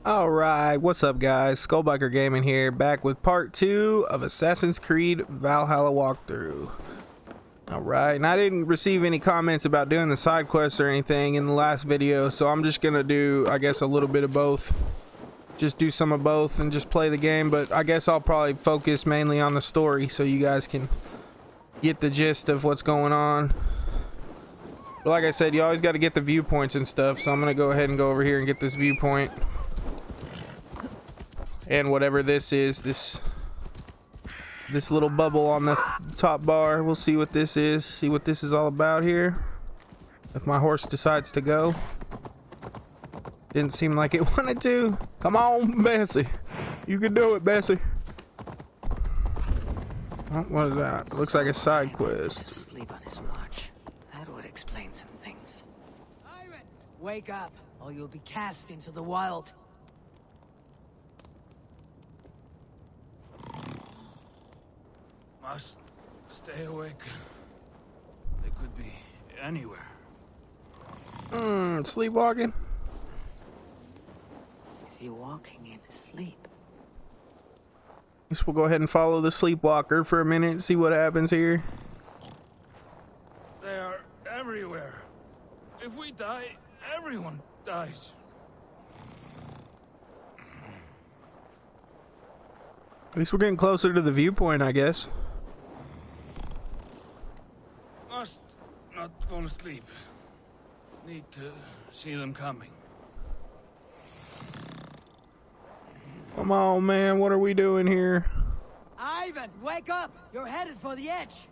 Alright, what's up guys? Skullbiker Gaming here, back with part 2 of Assassin's Creed Valhalla walkthrough. Alright, and I didn't receive any comments about doing the side quests or anything in the last video, so I'm just gonna do, I guess, a little bit of both. Just do some of both and just play the game, but I guess I'll probably focus mainly on the story so you guys can get the gist of what's going on. But like I said, you always got to get the viewpoints and stuff, so I'm gonna go ahead and go over here and get this viewpoint. And whatever this is, this little bubble on the top bar, we'll see what this is, see what this is all about here. If my horse decides to go. Didn't seem like it wanted to. Come on, Bessie. You can do it, Bessie. Oh, what is that? Looks like a side quest. Sleep on his watch. That would explain some things. Iron, wake up, or you'll be cast into the wild. Must stay awake. They could be anywhere. Sleepwalking? Is he walking in his sleep? Guess we'll go ahead and follow the sleepwalker for a minute, see what happens here. They are everywhere. If we die, everyone dies. At least we're getting closer to the viewpoint, I guess. Must not fall asleep. Need to see them coming. Come on, man, what are we doing here? Ivan, wake up! You're headed for the edge.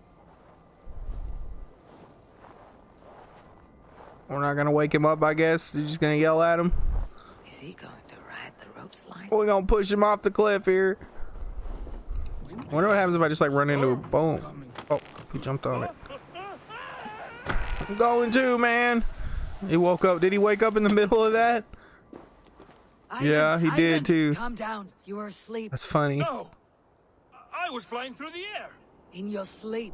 We're not gonna wake him up, I guess. You're just gonna yell at him. Is he going to ride the rope slide? We're gonna push him off the cliff here. I wonder what happens if I just like run into a boom. Oh, he jumped on it. I'm going to, man. He woke up. Did he wake up in the middle of that? Ivan, Yeah, he did too. Calm down. You were asleep. That's funny. No! I was flying through the air! In your sleep.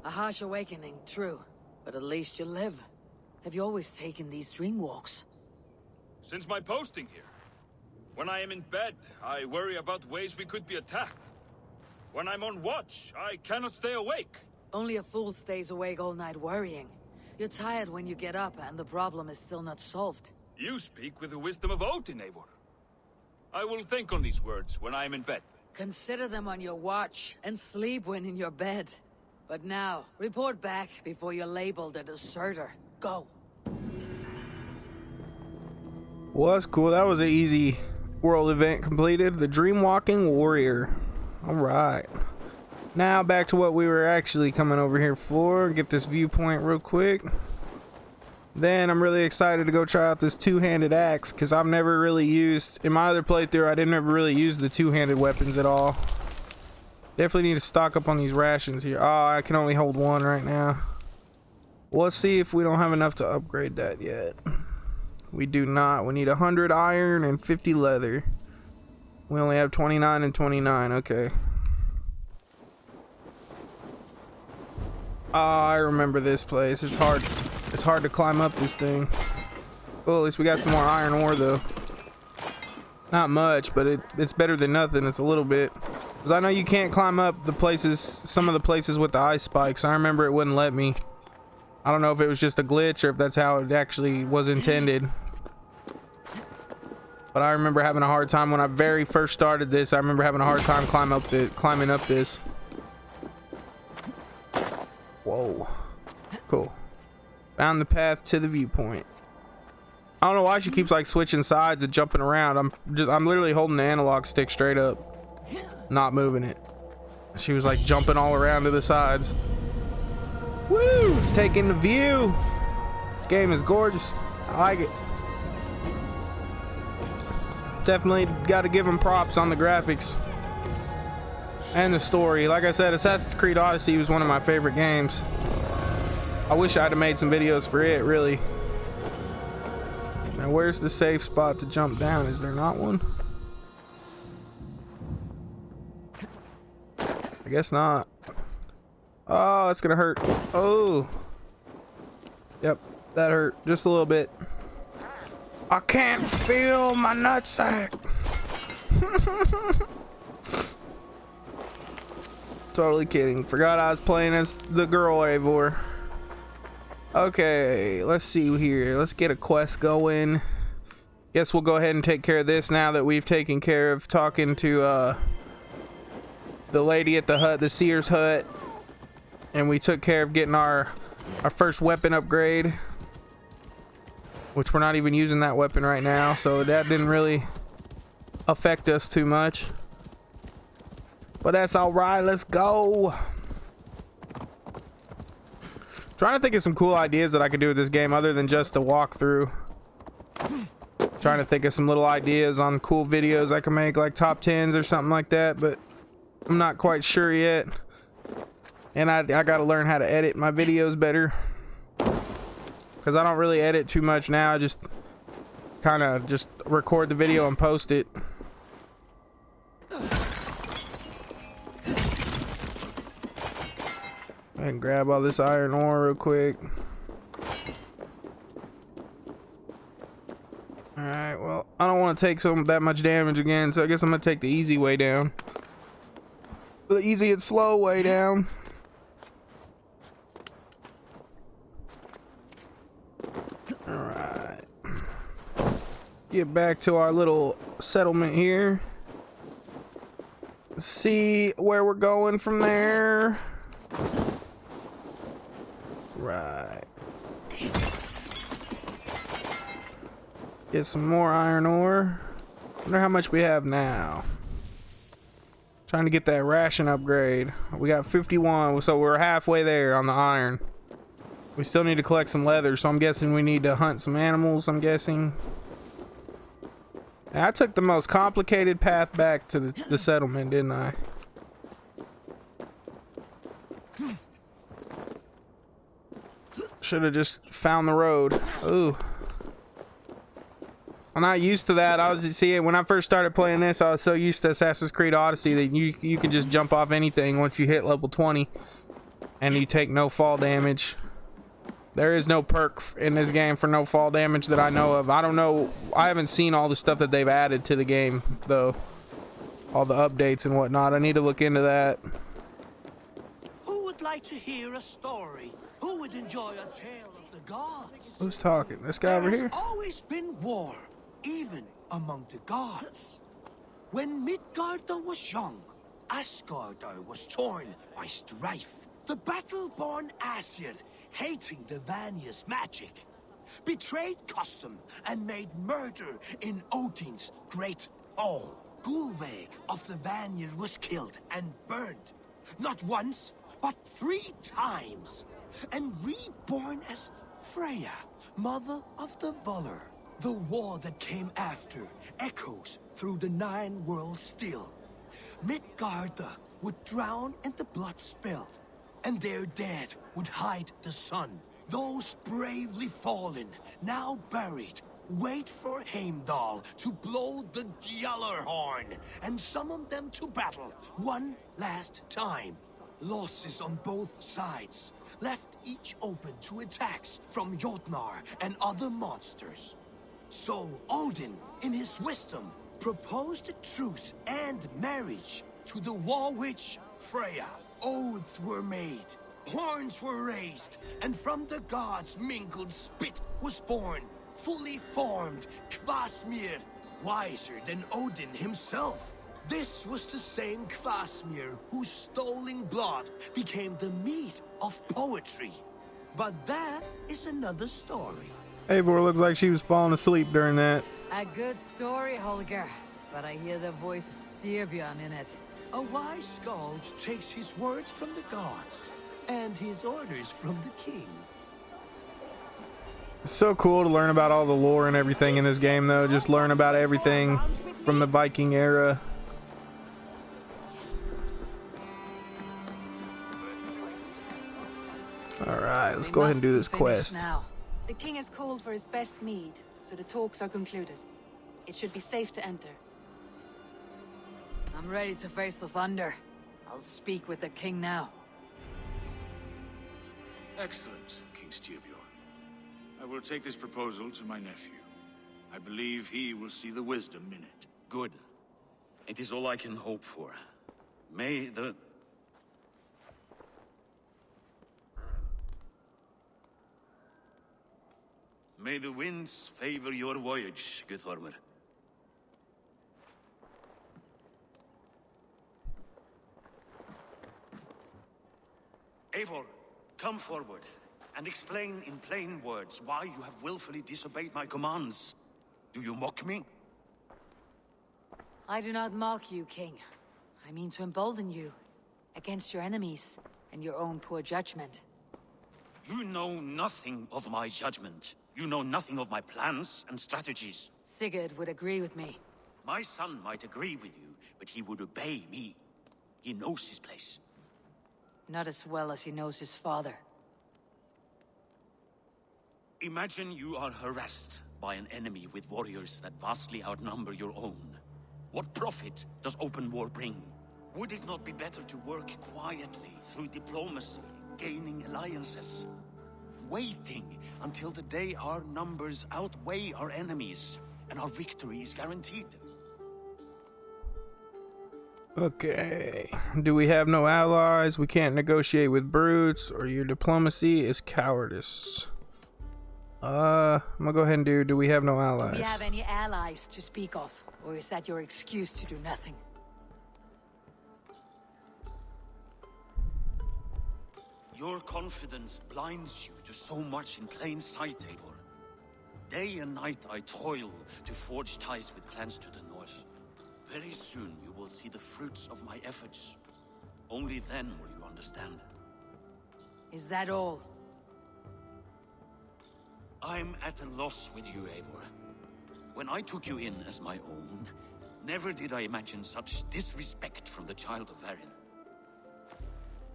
A harsh awakening, true. But at least you live. Have you always taken these dream walks? Since my posting here. When I am in bed, I worry about ways we could be attacked. When I'm on watch, I cannot stay awake. Only a fool stays awake all night worrying. You're tired when you get up and the problem is still not solved. You speak with the wisdom of Odin, Eivor. I will think on these words when I am in bed. Consider them on your watch and sleep when in your bed. But now, report back before you're labeled a deserter. Go. Well, that's cool. That was an easy world event completed. The Dream Walking Warrior. Alright. Now back to what we were actually coming over here for. Get this viewpoint real quick. Then I'm really excited to go try out this two-handed axe, because I've never really used, in my other playthrough, I didn't ever really use the two-handed weapons at all. Definitely need to stock up on these rations here. Oh, I can only hold one right now. Well, let's see if we don't have enough to upgrade that yet. We do not. We need 100 iron and 50 leather. We only have 29 and 29. Okay. Oh, I remember this place. It's hard. It's hard to climb up this thing. Well, at least we got some more iron ore though. Not much, but it's better than nothing. It's a little bit. Because I know you can't climb up the places, some of the places with the ice spikes. I remember it wouldn't let me. I don't know if it was just a glitch or if that's how it actually was intended. But I remember having a hard time when I very first started this. I remember having a hard time climbing up this. Whoa. Cool. Found the path to the viewpoint. I don't know why she keeps like switching sides and jumping around. I'm literally holding the analog stick straight up, not moving it. She was like jumping all around to the sides. Woo! It's taking the view. This game is gorgeous. I like it. Definitely got to give them props on the graphics and the story. Like I said, Assassin's Creed Odyssey was one of my favorite games. I wish I'd have made some videos for it, really. Now, where's the safe spot to jump down? Is there not one? I guess not. Oh, it's gonna hurt. Oh. Yep, that hurt just a little bit. I can't feel my nutsack. Totally kidding. Forgot I was playing as the girl Eivor. Okay, let's see here. Let's get a quest going. Guess we'll go ahead and take care of this now that we've taken care of talking to the lady at the hut, the seer's hut, and we took care of getting our first weapon upgrade, which we're not even using that weapon right now, so that didn't really affect us too much. But that's all right. Let's go. Trying to think of some cool ideas that I could do with this game other than just a walkthrough. Trying to think of some little ideas on cool videos I can make, like top 10s or something like that, but I'm not quite sure yet. And I gotta learn how to edit my videos better, because I don't really edit too much now. I just kind of just record the video and post it. And grab all this iron ore real quick. Alright, well, I don't want to take that much damage again, so I guess I'm gonna take the easy way down. The easy and slow way down. Alright. Get back to our little settlement here. See where we're going from there. Right. Get some more iron ore. Wonder how much we have now. Trying to get that ration upgrade. We got 51, so we're halfway there on the iron. We still need to collect some leather, so I'm guessing we need to hunt some animals, I'm guessing. And I took the most complicated path back to the settlement, didn't I? Should have just found the road. Ooh. I'm not used to that. When I first started playing this, I was so used to Assassin's Creed Odyssey that you can just jump off anything once you hit level 20 and you take no fall damage. There is no perk in this game for no fall damage that I know of. I don't know. I haven't seen all the stuff that they've added to the game though. All the updates and whatnot. I need to look into that. Who would like to hear a story? Who would enjoy a tale of the gods? Who's talking? This guy over here? There's always been war, even among the gods. When Midgardr was young, Asgardr was torn by strife. The battle-born Aesir, hating the Vanir's magic, betrayed custom and made murder in Odin's great hall. Gulveig of the Vanir was killed and burned, not once, but 3 times, and reborn as Freya, mother of the Volur. The war that came after echoes through the 9 worlds still. Midgardr would drown in the blood spilled, and their dead would hide the sun. Those bravely fallen, now buried, wait for Heimdall to blow the Gjallarhorn and summon them to battle one last time. Losses on both sides left each open to attacks from Jotnar and other monsters. So Odin, in his wisdom, proposed a truce and marriage to the war witch Freya. Oaths were made, horns were raised, and from the gods' mingled spit was born, fully formed Kvasmir, wiser than Odin himself. This was the same Kvasmir whose stolen blood became the meat of poetry. But that is another story. Eivor looks like she was falling asleep during that. A good story, Holger, but I hear the voice of Styrbjörn in it. A wise skald takes his words from the gods and his orders from the king. It's so cool to learn about all the lore and everything in this game, though. Just learn about everything from the Viking era. Alright, let's go ahead and do this quest. Now. The king has called for his best mead, so the talks are concluded. It should be safe to enter. I'm ready to face the thunder. I'll speak with the king now. Excellent, King Styrbjörn. I will take this proposal to my nephew. I believe he will see the wisdom in it. Good. It is all I can hope for. May the... May the winds favor your voyage, Guthormer. Eivor, come forward, and explain in plain words why you have willfully disobeyed my commands. Do you mock me? I do not mock you, King. I mean to embolden you against your enemies and your own poor judgment. You know nothing of my judgment. You know nothing of my plans and strategies. Sigurd would agree with me. My son might agree with you, but he would obey me. He knows his place. Not as well as he knows his father. Imagine you are harassed by an enemy with warriors that vastly outnumber your own. What profit does open war bring? Would it not be better to work quietly through diplomacy, gaining alliances? Waiting until the day our numbers outweigh our enemies, and our victory is guaranteed. Okay. Do we have no allies? We can't negotiate with brutes, or your diplomacy is cowardice. I'm gonna go ahead and do we have no allies? Do we have any allies to speak of? Or is that your excuse to do nothing? Your confidence blinds you to so much in plain sight, Eivor. Day and night I toil to forge ties with clans to the north. Very soon you will see the fruits of my efforts. Only then will you understand. Is that all? I'm at a loss with you, Eivor. When I took you in as my own, never did I imagine such disrespect from the child of Varin.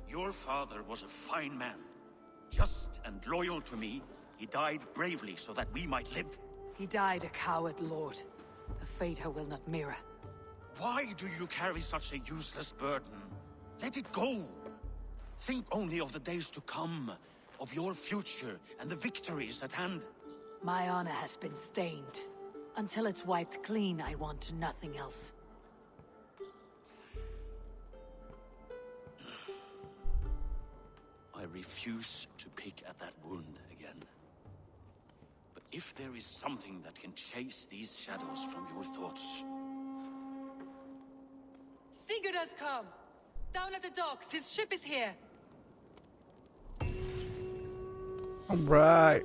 Your father was a fine man. Just and loyal to me, he died bravely so that we might live. He died a coward, Lord. A fate I will not mirror. Why do you carry such a useless burden? Let it go. Think only of the days to come, of your future and the victories at hand. My honor has been stained. Until it's wiped clean, I want nothing else. I refuse to pick at that wound again. But if there is something that can chase these shadows from your thoughts... Sigurd has come! Down at the docks, his ship is here! Alright.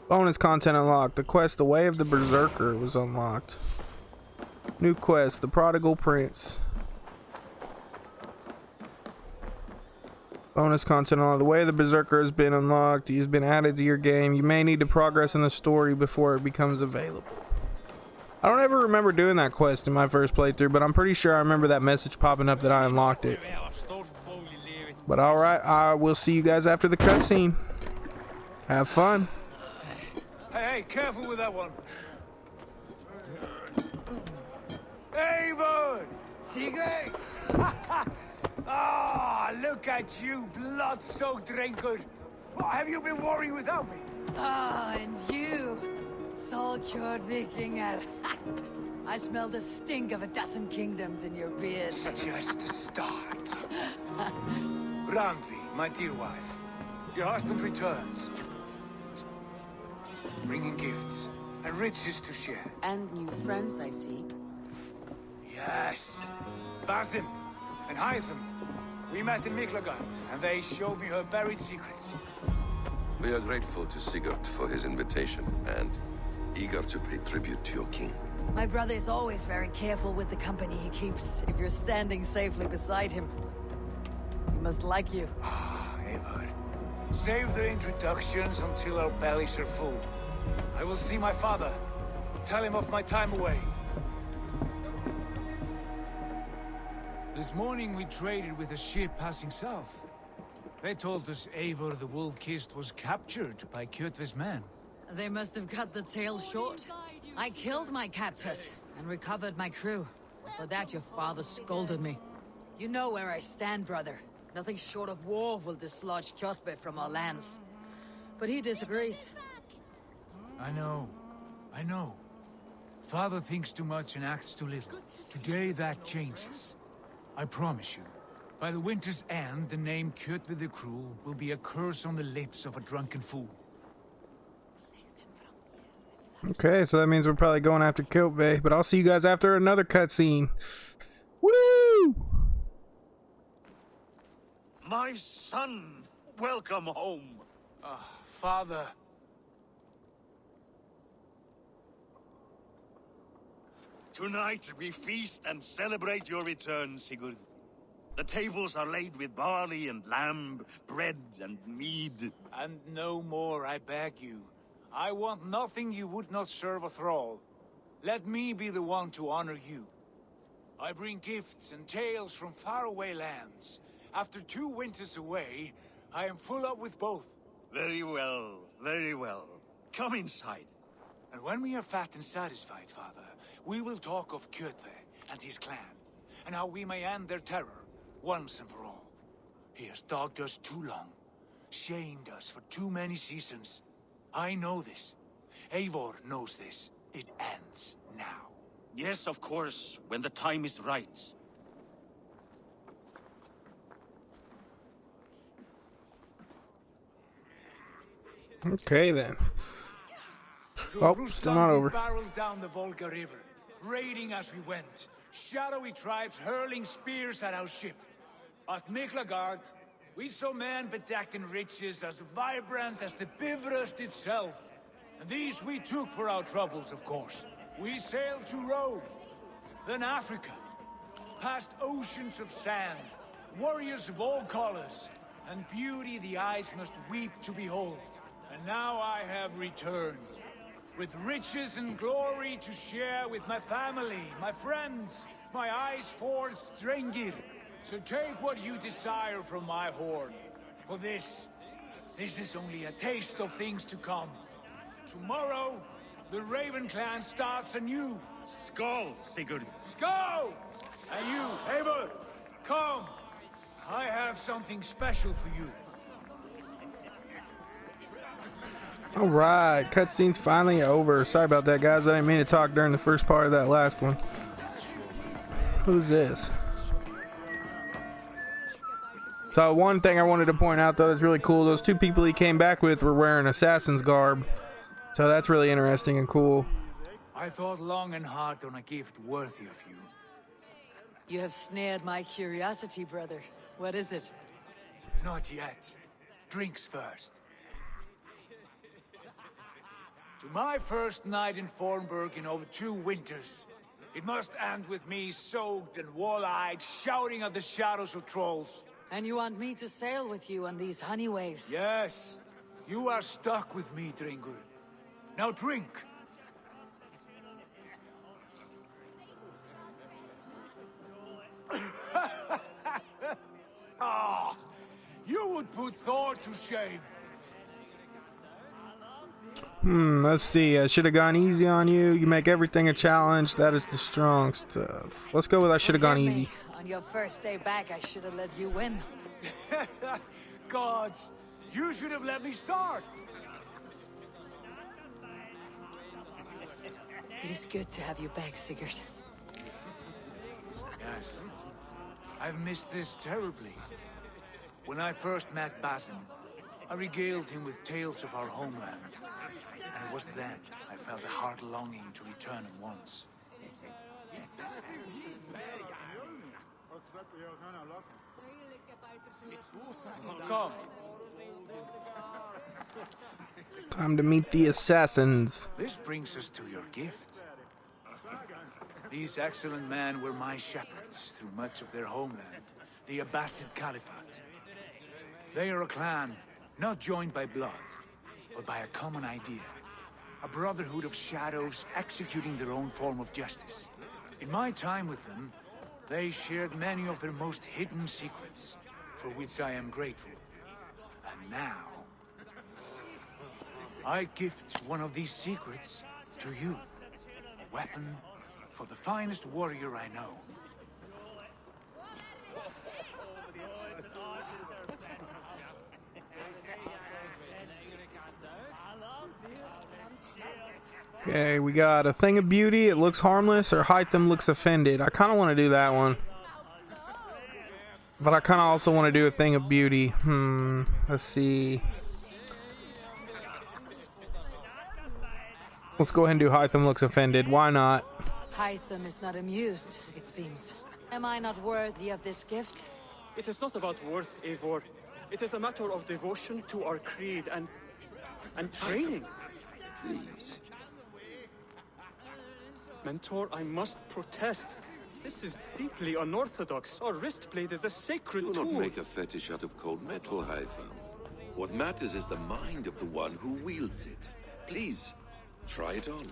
Bonus content unlocked. The quest, The Way of the Berserker, was unlocked. New quest, The Prodigal Prince. Bonus content unlocked. The Way of the Berserker has been unlocked. He's been added to your game. You may need to progress in the story before it becomes available. I don't ever remember doing that quest in my first playthrough, but I'm pretty sure I remember that message popping up that I unlocked it. But alright, I will see you guys after the cutscene. Have fun. Hey, careful with that one. Avon! Sigurd! Ah, look at you, blood-soaked drinkard. What have you been worrying without me? Ah, and you, soul-cured Vikinger. I smell the stink of a dozen kingdoms in your beard. It's just the start. Randvi, my dear wife, your husband returns. Bringing gifts and riches to share. And new friends, I see. Yes. Basim and Hytham. We met in Miklagard, and they showed me her buried secrets. We are grateful to Sigurd for his invitation, and eager to pay tribute to your king. My brother is always very careful with the company he keeps, if you're standing safely beside him. He must like you. Ah, Eivor. Save the introductions until our bellies are full. I will see my father. Tell him of my time away. This morning we traded with a ship passing south. They told us Eivor the Wolf-Kissed was captured by Kjotve's men. They must have cut the tail short. I killed my captors and recovered my crew. For that your father scolded me. You know where I stand, brother. Nothing short of war will dislodge Kjotve from our lands. But he disagrees. I know. I know. Father thinks too much and acts too little. Today that changes. I promise you. By the winter's end, the name Kjotve the Cruel will be a curse on the lips of a drunken fool. Okay, so that means we're probably going after Kjotve, but I'll see you guys after another cutscene. Woo! My son, welcome home. Father. Tonight we feast and celebrate your return, Sigurd. The tables are laid with barley and lamb, bread and mead. And no more, I beg you. I want nothing you would not serve a thrall. Let me be the one to honor you. I bring gifts and tales from faraway lands. After 2 winters away, I am full up with both. Very well, very well. Come inside. And when we are fat and satisfied, Father, we will talk of Kjotve and his clan, and how we may end their terror, once and for all. He has dogged us too long, shamed us for too many seasons. I know this. Eivor knows this. It ends now. Yes, of course, when the time is right. Okay then. So Oh, Rustam still not over. barreled down the Volga River, raiding as we went. Shadowy tribes hurling spears at our ship. At Miklagard, we saw men bedecked in riches as vibrant as the Bifrost itself. And these we took for our troubles, of course. We sailed to Rome, then Africa, past oceans of sand, warriors of all colors, and beauty the eyes must weep to behold. And now I have returned, with riches and glory to share with my family, my friends, my eyes-forged Strengir. So take what you desire from my horn. For this is only a taste of things to come. Tomorrow, the Raven clan starts anew. Skål, Sigurd. Skål! And you, Eivor, come. I have something special for you. Alright, cutscene's finally over. Sorry about that, guys. I didn't mean to talk during the first part of that last one. Who's this? So one thing I wanted to point out though is really cool. Those 2 people he came back with were wearing assassin's garb. So that's really interesting and cool. I thought long and hard on a gift worthy of you. You have snared my curiosity, brother. What is it? Not yet. Drinks first. To my first night in Fornburg in over 2 winters. It must end with me soaked and wall-eyed, shouting at the shadows of trolls. And you want me to sail with you on these honey waves? Yes. You are stuck with me, Dringur. Now drink. Ah, you would put Thor to shame. Let's see. I should have gone easy on you. You make everything a challenge. That is the strong stuff. Let's go with I should have gone Forgive easy. me. On your first day back, I should have let you win. Gods, you should have let me start. It is good to have you back, Sigurd. Yes. I've missed this terribly. When I first met Basim, I regaled him with tales of our homeland. And it was then I felt a heart longing to return at once. Come. Time to meet the assassins. This brings us to your gift. These excellent men were my shepherds through much of their homeland, the Abbasid Caliphate. They are a clan, not joined by blood, but by a common idea. A brotherhood of shadows executing their own form of justice. In my time with them, they shared many of their most hidden secrets, for which I am grateful. And now, I gift one of these secrets to you. A weapon for the finest warrior I know. Okay, we got a thing of beauty. It looks harmless, or Hytham looks offended. I kind of want to do that one. But I kind of also want to do a thing of beauty. Let's see. Let's go ahead and do Hytham looks offended. Why not? Hytham is not amused, it seems. Am I not worthy of this gift? It is not about worth, Eivor. It is a matter of devotion to our creed and training. Please. Mentor, I must protest. This is deeply unorthodox. Our wrist blade is a sacred Do tool. not make a fetish out of cold metal, Hytham. What matters is the mind of the one who wields it. Please, try it on.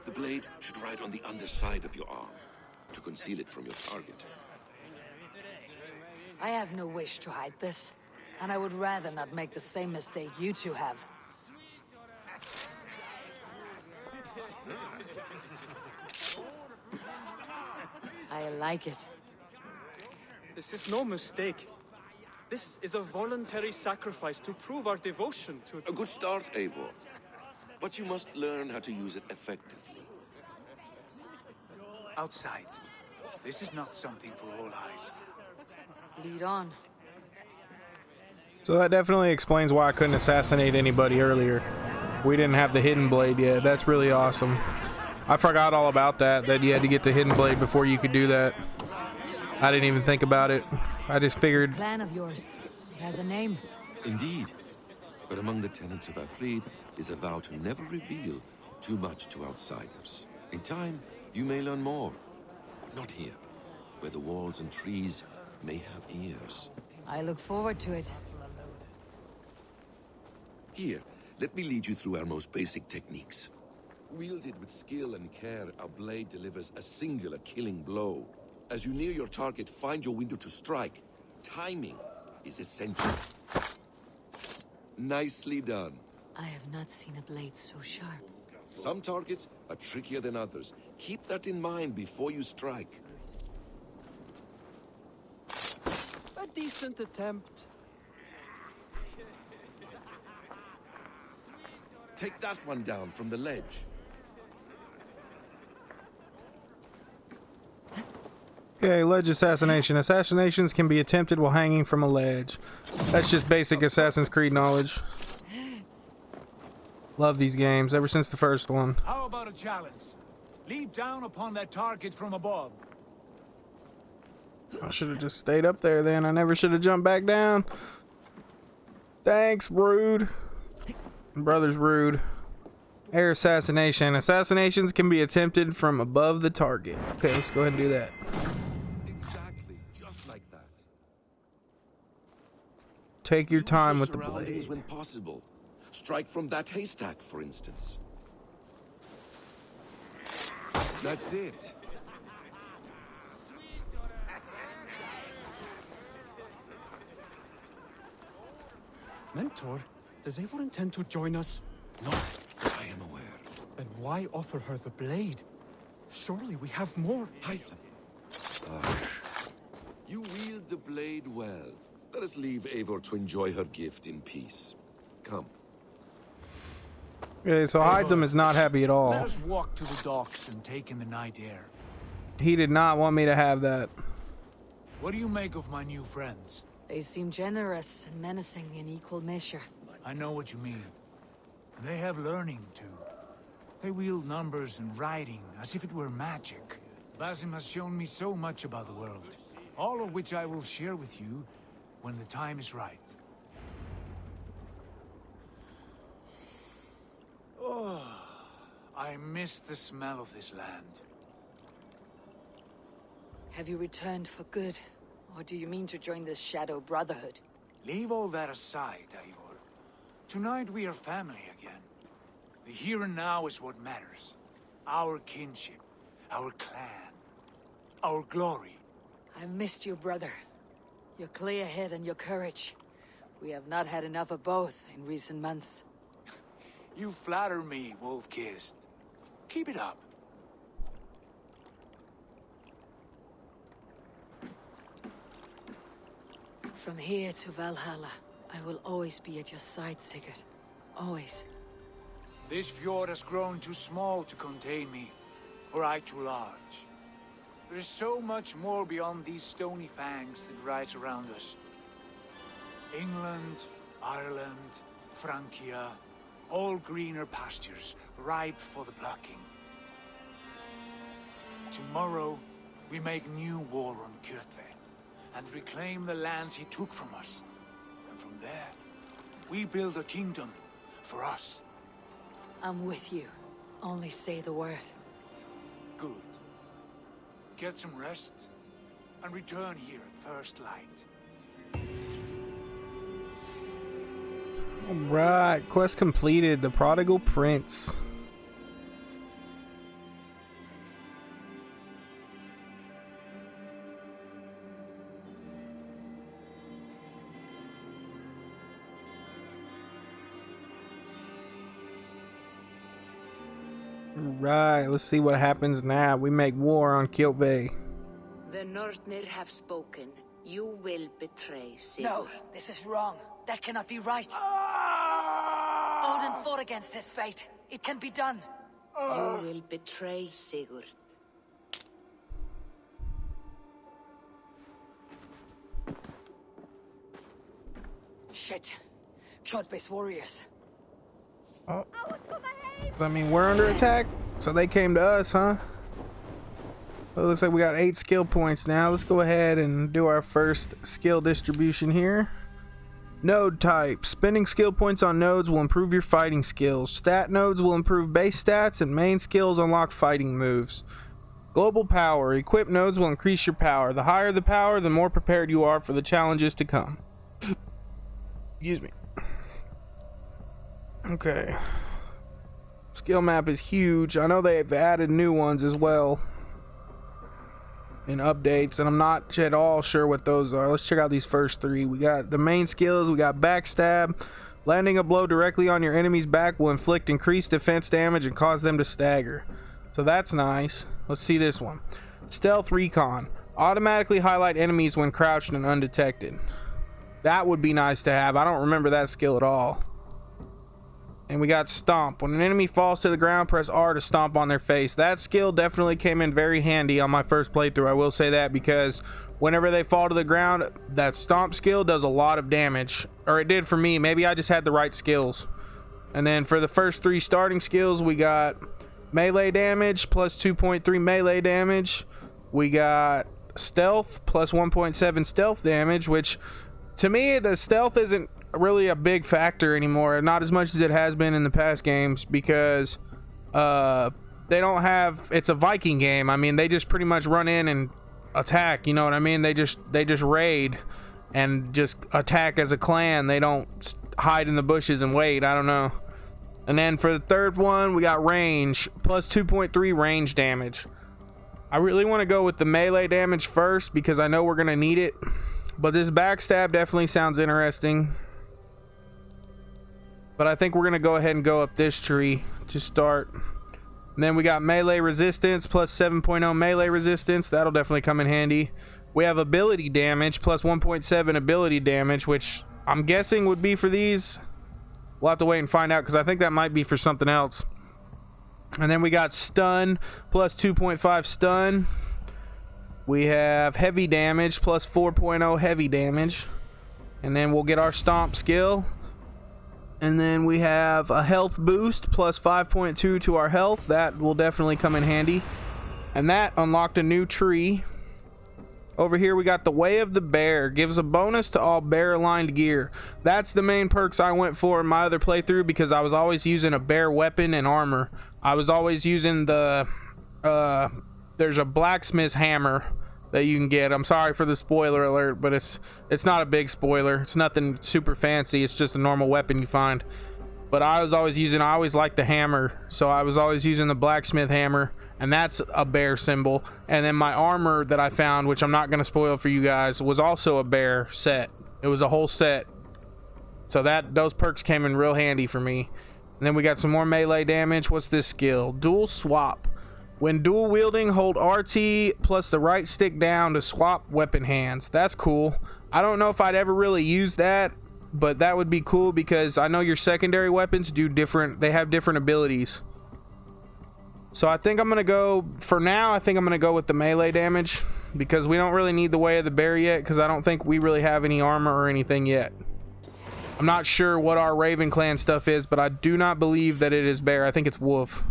The blade should ride on the underside of your arm to conceal it from your target. I have no wish to hide this, and I would rather not make the same mistake you two have. I like it. This is no mistake. This is a voluntary sacrifice to prove our devotion to... A good start, Eivor. But you must learn how to use it effectively. Outside. This is not something for all eyes. Lead on. So that definitely explains why I couldn't assassinate anybody earlier. We didn't have the hidden blade yet. That's really awesome. I forgot all about that you had to get the hidden blade before you could do that. I didn't even think about it. I just figured... This clan of yours, it has a name. Indeed. But among the tenets of our creed is a vow to never reveal too much to outsiders. In time, you may learn more. But not here, where the walls and trees may have ears. I look forward to it. Here, let me lead you through our most basic techniques. Wielded with skill and care, our blade delivers a singular killing blow. As you near your target, find your window to strike. Timing is essential. Nicely done. I have not seen a blade so sharp. Some targets are trickier than others. Keep that in mind before you strike. A decent attempt. Take that one down from the ledge. Okay, ledge assassination. Assassinations can be attempted while hanging from a ledge. That's just basic Assassin's Creed knowledge. Love these games, ever since the first one. How about a challenge? Leap down upon that target from above. I should have just stayed up there then. I never should have jumped back down. Thanks, rude. Brother's rude. Air assassination. Assassinations can be attempted from above the target. Okay, let's go ahead and do that. Exactly, just like that. Take your time Use with your the surroundings blade. when possible. Strike from that haystack, for instance. That's it. Mentor, does Eivor intend to join us? Not that I am aware. Then why offer her the blade? Surely we have more. Hytham. You wield the blade well. Let us leave Eivor to enjoy her gift in peace. Come. Okay, so Hytham is not happy at all. Let us walk to the docks and take in the night air. He did not want me to have that. What do you make of my new friends? They seem generous and menacing in equal measure. I know what you mean. They have learning, too. They wield numbers and writing as if it were magic. Basim has shown me so much about the world, all of which I will share with you when the time is right. Oh, I miss the smell of this land. Have you returned for good? Or do you mean to join this Shadow Brotherhood? Leave all that aside, Eivor. Tonight we are family again. The here and now is what matters. Our kinship, our clan, our glory. I've missed you, brother. Your clear head and your courage. We have not had enough of both in recent months. You flatter me, Wolf-Kissed. Keep it up. From here to Valhalla, I will always be at your side, Sigurd. Always. This fjord has grown too small to contain me, or I too large. There is so much more beyond these stony fangs that rise around us. England, Ireland, Francia, all greener pastures, ripe for the plucking. Tomorrow, we make new war on Kjotve, and reclaim the lands he took from us. And from there, we build a kingdom for us. I'm with you. Only say the word. Good. Get some rest, and return here at first light. Alright, quest completed. The Prodigal Prince. Right, let's see what happens now. We make war on Kjotve. The Northnir have spoken. You will betray Sigurd. No, this is wrong. That cannot be right. Odin fought against his fate. It can be done. You will betray Sigurd. Shit. Kjotve's warriors. Oh. I mean, we're under attack, so they came to us, huh? Well, it looks like we got 8 skill points now. Let's go ahead and do our first skill distribution here. Node type. Spending skill points on nodes will improve your fighting skills. Stat nodes will improve base stats, and main skills unlock fighting moves. Global power. Equip nodes will increase your power. The higher the power, the more prepared you are for the challenges to come. Excuse me. Okay. Skill map is huge. I know they've added new ones as well in updates, and I'm not at all sure what those are. Let's check out these first 3. We got the main skills. We got backstab. Landing a blow directly on your enemy's back will inflict increased defense damage and cause them to stagger. So that's nice. Let's see this one. Stealth recon. Automatically highlight enemies when crouched and undetected. That would be nice to have. I don't remember that skill at all. And we got stomp. When an enemy falls to the ground, press R to stomp on their face. That skill definitely came in very handy on my first playthrough. I will say that, because whenever they fall to the ground, that stomp skill does a lot of damage. Or it did for me. Maybe I just had the right skills. And then for the first 3 starting skills, we got melee damage plus 2.3 melee damage. We got stealth plus 1.7 stealth damage, which to me, the stealth isn't really a big factor anymore, not as much as it has been in the past games, because they don't have, it's a Viking game. I mean, they just pretty much run in and attack, you know what I mean? They just raid and just attack as a clan. They don't hide in the bushes and wait. I don't know. And then for the third one, we got range plus 2.3 range damage. I really want to go with the melee damage first because I know we're gonna need it, but this backstab definitely sounds interesting. But I think we're going to go ahead and go up this tree to start. And then we got melee resistance plus 7.0 melee resistance. That'll definitely come in handy. We have ability damage plus 1.7 ability damage, which I'm guessing would be for these. We'll have to wait and find out, because I think that might be for something else. And then we got stun plus 2.5 stun. We have heavy damage plus 4.0 heavy damage. And then we'll get our stomp skill. And then we have a health boost plus 5.2 to our health. That will definitely come in handy. And that unlocked a new tree. Over here we got the Way of the Bear. Gives a bonus to all bear aligned gear. That's the main perks I went for in my other playthrough, because I was always using a bear weapon and armor. I was always using the there's a blacksmith's hammer that you can get. I'm sorry for the spoiler alert, but it's not a big spoiler. It's nothing super fancy. It's just a normal weapon you find. But I always liked the hammer, so I was always using the blacksmith hammer, and that's a bear symbol. And then my armor that I found, which I'm not going to spoil for you guys, was also a bear set. It was a whole set. So those perks came in real handy for me. And then we got some more melee damage. What's this skill? Dual swap. When dual wielding, hold RT plus the right stick down to swap weapon hands. That's cool. I don't know if I'd ever really use that but that would be cool because I know your secondary weapons do different, they have different abilities. So I think I'm gonna go, for now, I think I'm gonna go with the melee damage because we don't really need the Way of the Bear yet, because I don't think we really have any armor or anything yet. I'm not sure what our Raven clan stuff is, but I do not believe that it is bear. I think it's wolf.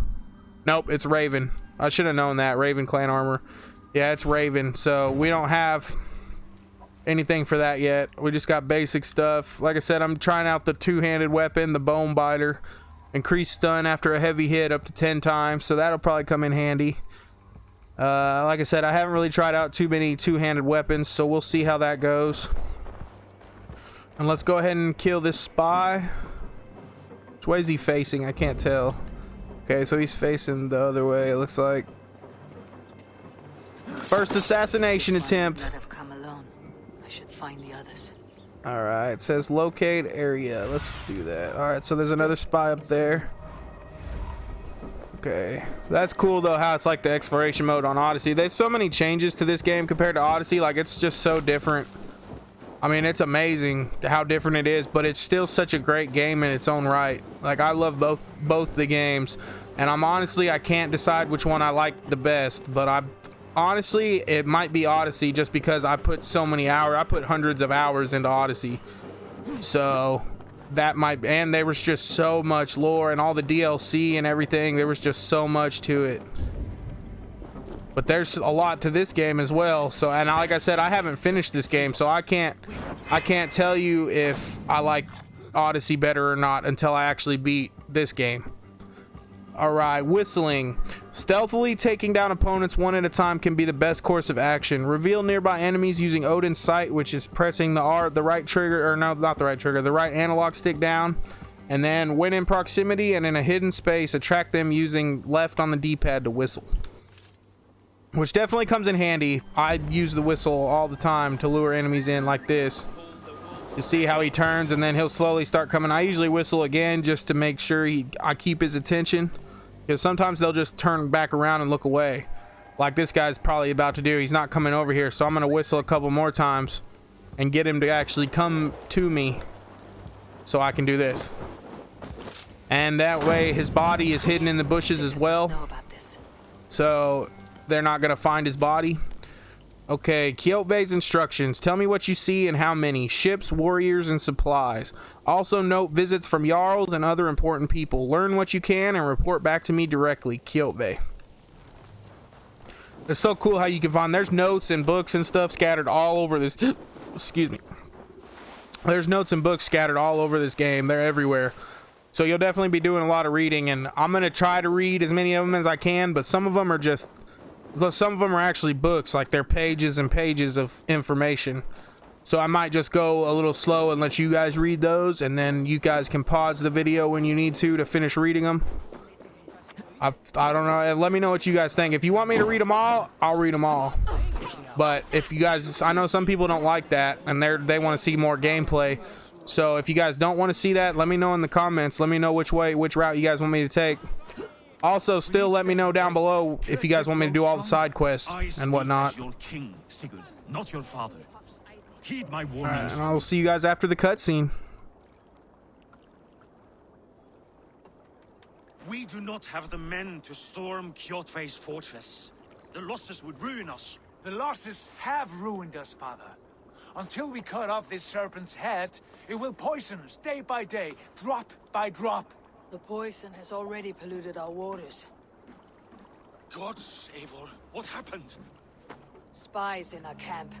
Nope, it's Raven. I should have known that. Raven clan armor. Yeah, it's Raven. So we don't have anything for that yet. We just got basic stuff. Like I said, I'm trying out the two-handed weapon, the bone biter. Increased stun after a heavy hit up to 10 times. So that'll probably come in handy. Like I said, I haven't really tried out too many two-handed weapons, so we'll see how that goes. And let's go ahead and kill this spy. Which way is he facing? I can't tell. Okay, so he's facing the other way, it looks like. First assassination attempt. Not have come alone. I should find the others. Alright, it says locate area. Let's do that. Alright, so there's another spy up there. Okay. That's cool though, how it's like the exploration mode on Odyssey. There's so many changes to this game compared to Odyssey. Like, it's just so different. I mean, it's amazing how different it is, but it's still such a great game in its own right. Like, I love both the games, and I can't decide which one I like the best, but honestly, it might be Odyssey just because I put so many hours. I put hundreds of hours into Odyssey, so that might, and there was just so much lore and all the DLC and everything. There was just so much to it. But there's a lot to this game as well. So, and like I said, I haven't finished this game, so I can't tell you if I like Odyssey better or not until I actually beat this game. All right, whistling. Stealthily taking down opponents one at a time can be the best course of action. Reveal nearby enemies using Odin's sight, which is pressing the right trigger, or no, not the right trigger, the right analog stick down. And then when in proximity and in a hidden space, attract them using left on the D-pad to whistle. Which definitely comes in handy. I use the whistle all the time to lure enemies in like this. You see how he turns and then he'll slowly start coming. I usually whistle again just to make sure I keep his attention. Because sometimes they'll just turn back around and look away. Like this guy's probably about to do. He's not coming over here. So I'm going to whistle a couple more times and get him to actually come to me so I can do this. And that way his body is hidden in the bushes as well. So they're not going to find his body. Okay, Kjotve's instructions. Tell me what you see and how many. Ships, warriors, and supplies. Also note visits from Jarls and other important people. Learn what you can and report back to me directly. Kjotve. It's so cool how you can find, there's notes and books and stuff scattered all over this. Excuse me. There's notes and books scattered all over this game. They're everywhere. So you'll definitely be doing a lot of reading, and I'm going to try to read as many of them as I can, but some of them are just, some of them are actually books, like they're pages and pages of information. So I might just go a little slow and let you guys read those, and then you guys can pause the video when you need to finish reading them. I don't know. Let me know what you guys think. If you want me to read them all, I'll read them all. But if you guys, I know some people don't like that, and they want to see more gameplay. So if you guys don't want to see that, let me know in the comments. Let me know which route you guys want me to take. Also, still let me know down below if you guys want me to do all the side quests and whatnot. Your king, Sigurd, not your father. Heed my warnings. Alright, and I will see you guys after the cutscene. We do not have the men to storm Kjotve's fortress. The losses would ruin us. The losses have ruined us, father. Until we cut off this serpent's head, it will poison us day by day, drop by drop. The poison has already polluted our waters. God save her. What happened? Spies in our camp.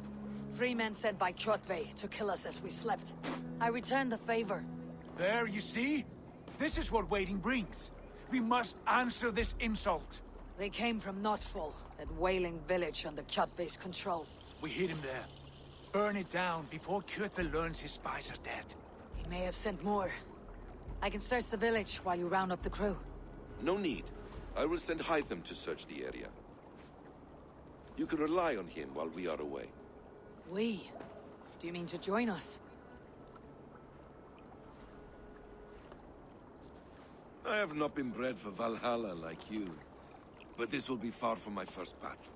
3 men sent by Kjotve to kill us as we slept. I returned the favor. There, you see? This is what waiting brings. We must answer this insult. They came from Notfall, that whaling village under Kjotve's control. We hid him there. Burn it down before Kjotve learns his spies are dead. He may have sent more. I can search the village while you round up the crew. No need. I will send Hytham to search the area. You can rely on him while we are away. We? Do you mean to join us? I have not been bred for Valhalla like you, but this will be far from my first battle.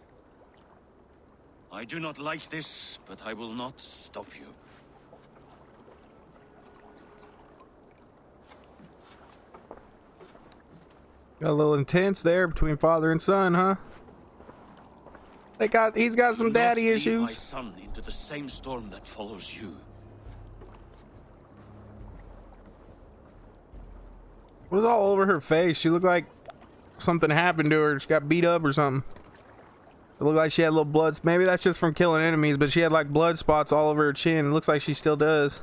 I do not like this, but I will not stop you. Got a little intense there between father and son, huh? He's got some daddy issues. My son into the same storm that follows you. What was all over her face? She looked like something happened to her. She got beat up or something. It looked like she had little blood. Maybe that's just from killing enemies, but she had like blood spots all over her chin. It looks like she still does.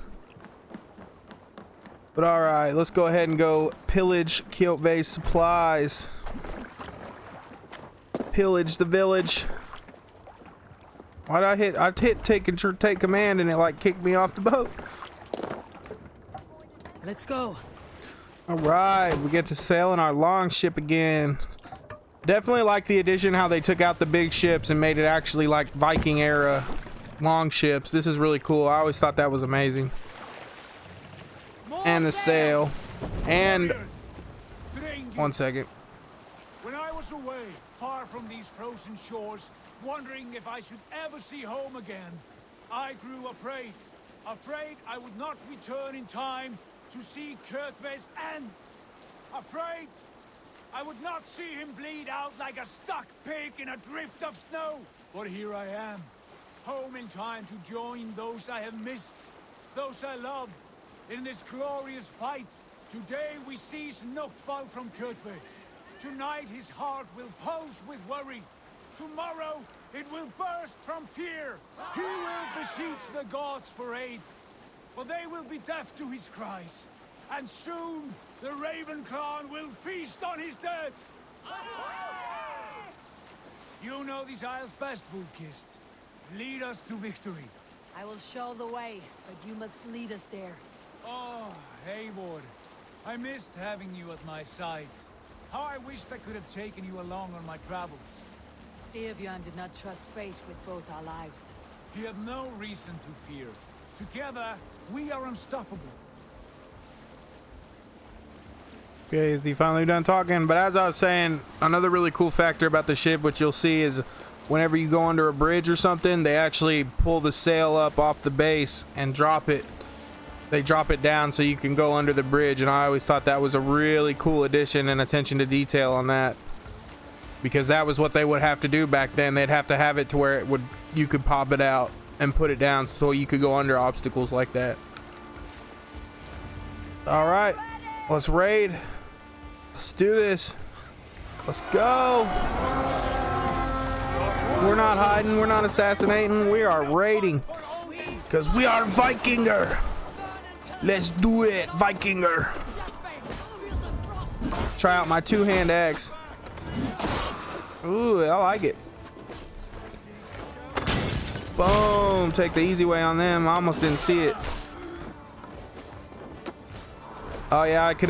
But alright, let's go ahead and go pillage Kyove's supplies. Pillage the village. Why'd I hit? I hit take command and it like kicked me off the boat. Let's go. Alright, we get to sail in our long ship again. Definitely like the addition how they took out the big ships and made it actually like Viking era long ships. This is really cool. I always thought that was amazing. And the sail. And one second. When I was away, far from these frozen shores, wondering if I should ever see home again, I grew afraid. Afraid I would not return in time to see Kjotve's end. Afraid I would not see him bleed out like a stuck pig in a drift of snow. But here I am, home in time to join those I have missed, those I love, in this glorious fight. Today we seize Noctval from Kjotve. Tonight his heart will pulse with worry. Tomorrow it will burst from fear. He will beseech the gods for aid, for they will be deaf to his cries. And soon the Raven clan will feast on his dead. You know these isles best, Wolfkist. Lead us to victory. I will show the way, but you must lead us there. Oh, Eivor. I missed having you at my side. How I wished I could have taken you along on my travels. Styrbjörn did not trust fate with both our lives. He had no reason to fear. Together, we are unstoppable. Okay, is he finally done talking? But as I was saying, another really cool factor about the ship, which you'll see, is whenever you go under a bridge or something, they actually pull the sail up off the base and drop it. They drop it down so you can go under the bridge, and I always thought that was a really cool addition and attention to detail on that. Because that was what they would have to do back then. They'd have to have it to where it would, you could pop it out and put it down so you could go under obstacles like that. Alright, let's raid. Let's do this. Let's go. We're not hiding, we're not assassinating, we are raiding. Because we are Vikinger. Let's do it, Vikinger. Try out my two-hand axe. Ooh, I like it. Boom, take the easy way on them. I almost didn't see it. Oh yeah, I could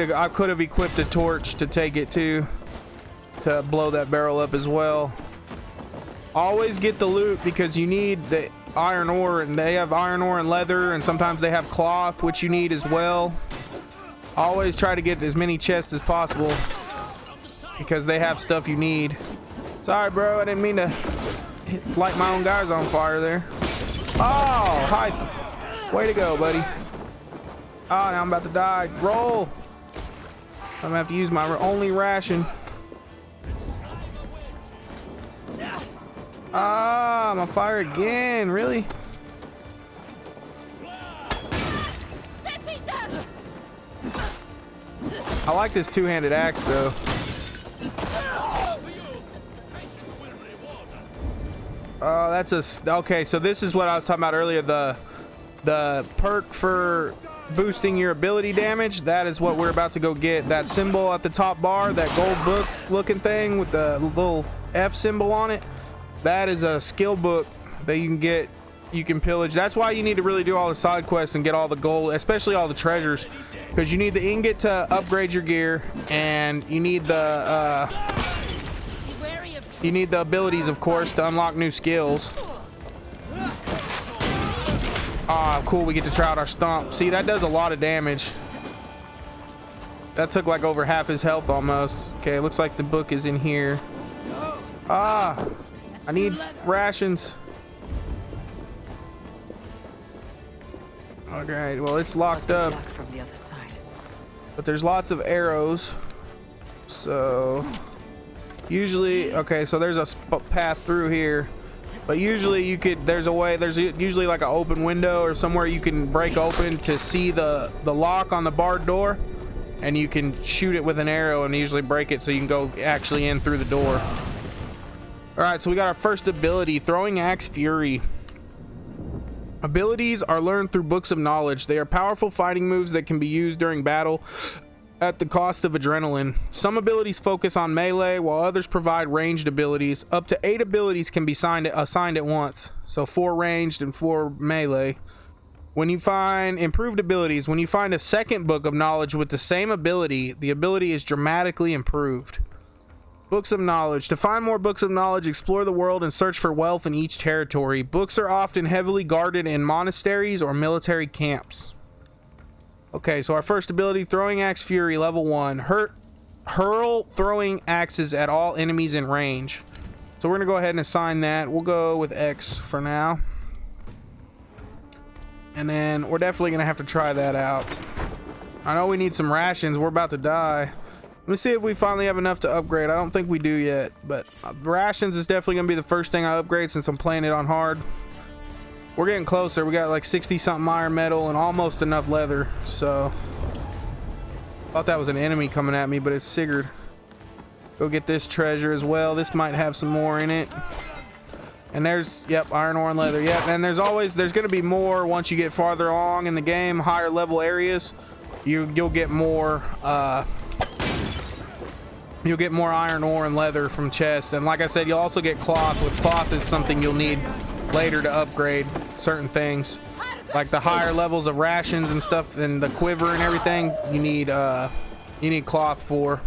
have equipped a torch to take it too, to blow that barrel up as well. Always get the loot because you need the iron ore, and they have iron ore and leather, and sometimes they have cloth, which you need as well. Always try to get as many chests as possible because they have stuff you need. Sorry, bro, I didn't mean to light my own guys on fire there. Oh, hi. Way to go, buddy. Oh, now I'm about to die. Roll. I'm gonna have to use my only ration. Ah, I'm on fire again. Really? I like this two-handed axe, though. Oh, that's a... Okay, so this is what I was talking about earlier. The perk for boosting your ability damage. That is what we're about to go get. That symbol at the top bar, that gold book looking thing with the little F symbol on it. That is a skill book that you can get. You can pillage. That's why you need to really do all the side quests and get all the gold, especially all the treasures, because you need the ingot to upgrade your gear, and you need the abilities, of course, to unlock new skills. Ah, cool, we get to try out our stomp. See, that does a lot of damage. That took like over half his health almost. Okay, looks like the book is in here. Ah, I need rations. Okay, well, it's locked up. From the other side. But there's lots of arrows. So usually, okay, so there's a path through here, but usually you could, there's a way, there's usually like an open window or somewhere you can break open to see the lock on the barred door, and you can shoot it with an arrow and usually break it so you can go actually in through the door. All right, so we got our first ability, Throwing Axe Fury. Abilities are learned through books of knowledge. They are powerful fighting moves that can be used during battle at the cost of adrenaline. Some abilities focus on melee, while others provide ranged abilities. Up to 8 abilities can be assigned at once, so 4 ranged and 4 melee. When you find improved abilities, when you find a second book of knowledge with the same ability, the ability is dramatically improved. Books of knowledge. To find more books of knowledge, explore the world and search for wealth in each territory. Books are often heavily guarded in monasteries or military camps. Okay, so our first ability, Throwing Axe Fury, level 1. Hurl throwing axes at all enemies in range. So we're gonna go ahead and assign that. We'll go with X for now. And then we're definitely gonna have to try that out. I know we need some rations. We're about to die. Let me see if we finally have enough to upgrade. I don't think we do yet, but rations is definitely gonna be the first thing I upgrade since I'm playing it on hard. We're getting closer. We got like 60 something iron metal and almost enough leather, so thought that was an enemy coming at me, but it's Sigurd. Go get this treasure as well. This might have some more in it. And there's, yep, iron ore and leather. Yep, and there's gonna be more once you get farther along in the game, higher level areas. You'll get more iron ore and leather from chests. And like I said, you'll also get cloth. With cloth is something you'll need later to upgrade certain things, like the higher levels of rations and stuff, and the quiver and everything. You need cloth for.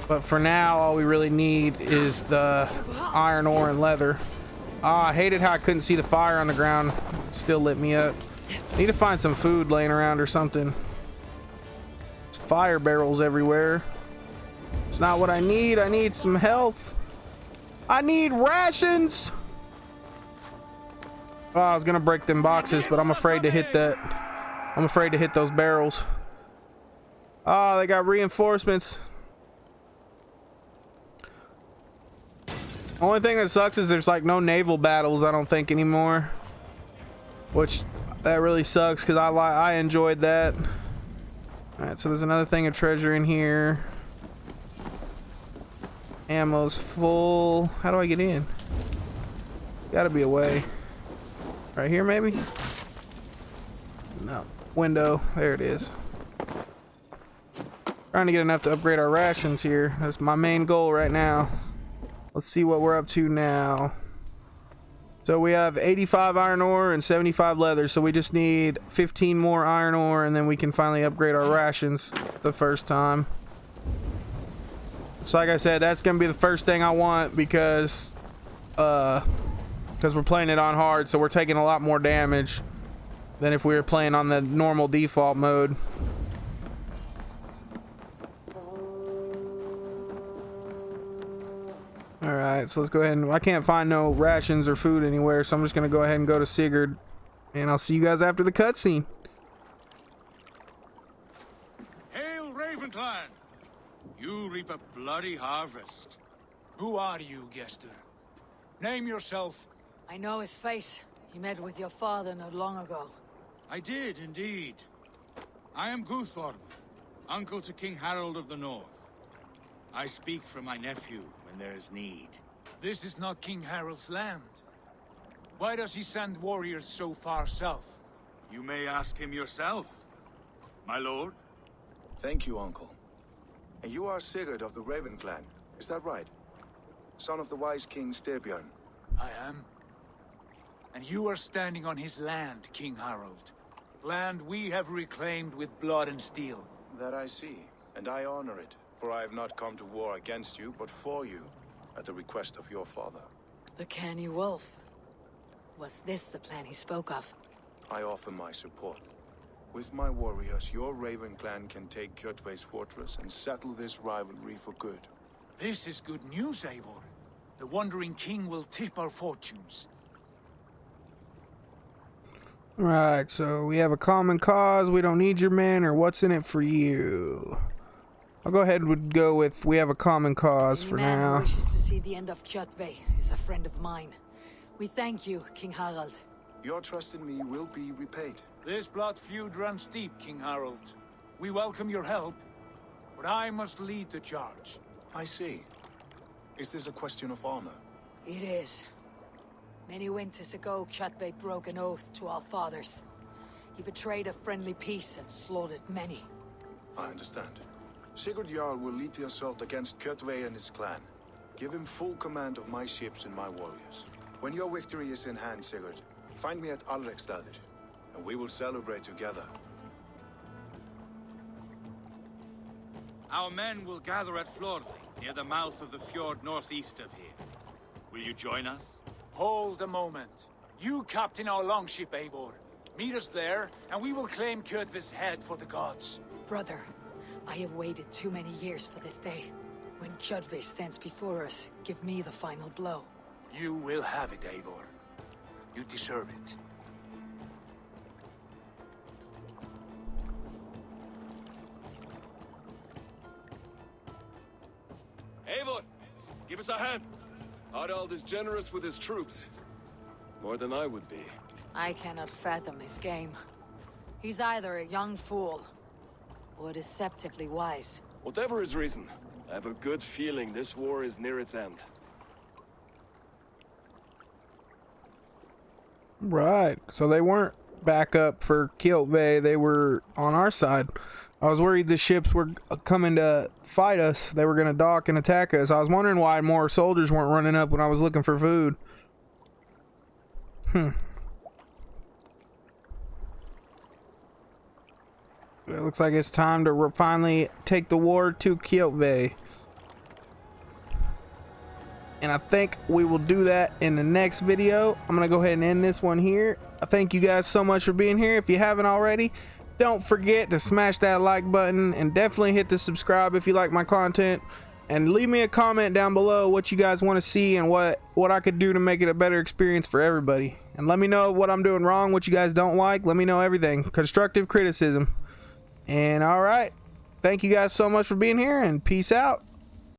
But for now, all we really need is the iron ore and leather. I hated how I couldn't see the fire on the ground. It still lit me up. Need to find some food laying around or something. There's fire barrels everywhere. It's not what I need. I need some health. I need rations. Oh, I was gonna break them boxes, but I'm afraid to hit that. I'm afraid to hit those barrels. Oh, they got reinforcements. Only thing that sucks is there's like no naval battles, I don't think, anymore, which that really sucks because I enjoyed that. All right, so there's another thing of treasure in here. Ammo's full. How do I get in? Gotta be a way. Right here, maybe? No. Window. There it is. Trying to get enough to upgrade our rations here. That's my main goal right now. Let's see what we're up to now. So we have 85 iron ore and 75 leather, so we just need 15 more iron ore and then we can finally upgrade our rations the first time. So like I said, that's gonna be the first thing I want because we're playing it on hard, so we're taking a lot more damage than if we were playing on the normal default mode. Alright, so let's go ahead and... I can't find no rations or food anywhere, so I'm just gonna go ahead and go to Sigurd. And I'll see you guys after the cutscene. Hail, Ravenclan! You reap a bloody harvest. Who are you, Gester? Name yourself. I know his face. He met with your father not long ago. I did, indeed. I am Guthorm, uncle to King Harold of the North. I speak for my nephew when there is need. This is not King Harold's land. Why does he send warriors so far south? You may ask him yourself, my lord. Thank you, uncle. And you are Sigurd of the Raven clan, is that right? Son of the wise King Styrbjörn. I am. And you are standing on his land, King Harold. Land we have reclaimed with blood and steel. That I see, and I honor it. For I have not come to war against you, but for you, at the request of your father. The canny wolf. Was this the plan he spoke of? I offer my support. With my warriors, your Raven clan can take Kjotve's fortress and settle this rivalry for good. This is good news, Eivor. The Wandering King will tip our fortunes. Right, so we have a common cause. We don't need your men, or what's in it for you? I'll go ahead and go with we have a common cause for Man who now. wishes to see the end of Kjotve is a friend of mine. We thank you, King Harald. Your trust in me will be repaid. This blood feud runs deep, King Harold. We welcome your help, but I must lead the charge. I see. Is this a question of honor? It is. Many winters ago, Kjotve broke an oath to our fathers. He betrayed a friendly peace and slaughtered many. I understand. Sigurd Jarl will lead the assault against Kjotve and his clan. Give him full command of my ships and my warriors. When your victory is in hand, Sigurd, find me at Alrekstadir, and we will celebrate together. Our men will gather at Florley, near the mouth of the fjord northeast of here. Will you join us? Hold a moment. You captain our longship, Eivor. Meet us there, and we will claim Kjotve's head for the gods. Brother, I have waited too many years for this day. When Kjotve stands before us, give me the final blow. You will have it, Eivor. You deserve it. Eivor, give us a hand. Harald is generous with his troops. More than I would be. I cannot fathom his game. He's either a young fool, or deceptively wise. Whatever his reason, I have a good feeling this war is near its end. Right, so they weren't back up for Kjotve, they were on our side. I was worried the ships were coming to fight us. They were going to dock and attack us. I was wondering why more soldiers weren't running up when I was looking for food. It looks like it's time to finally take the war to Kjotve. And I think we will do that in the next video. I'm going to go ahead and end this one here. I thank you guys so much for being here. If you haven't already, don't forget to smash that like button and definitely hit the subscribe if you like my content. And leave me a comment down below what you guys want to see and what I could do to make it a better experience for everybody. And let me know what I'm doing wrong, what you guys don't like. Let me know everything. Constructive criticism. And all right. Thank you guys so much for being here, and peace out.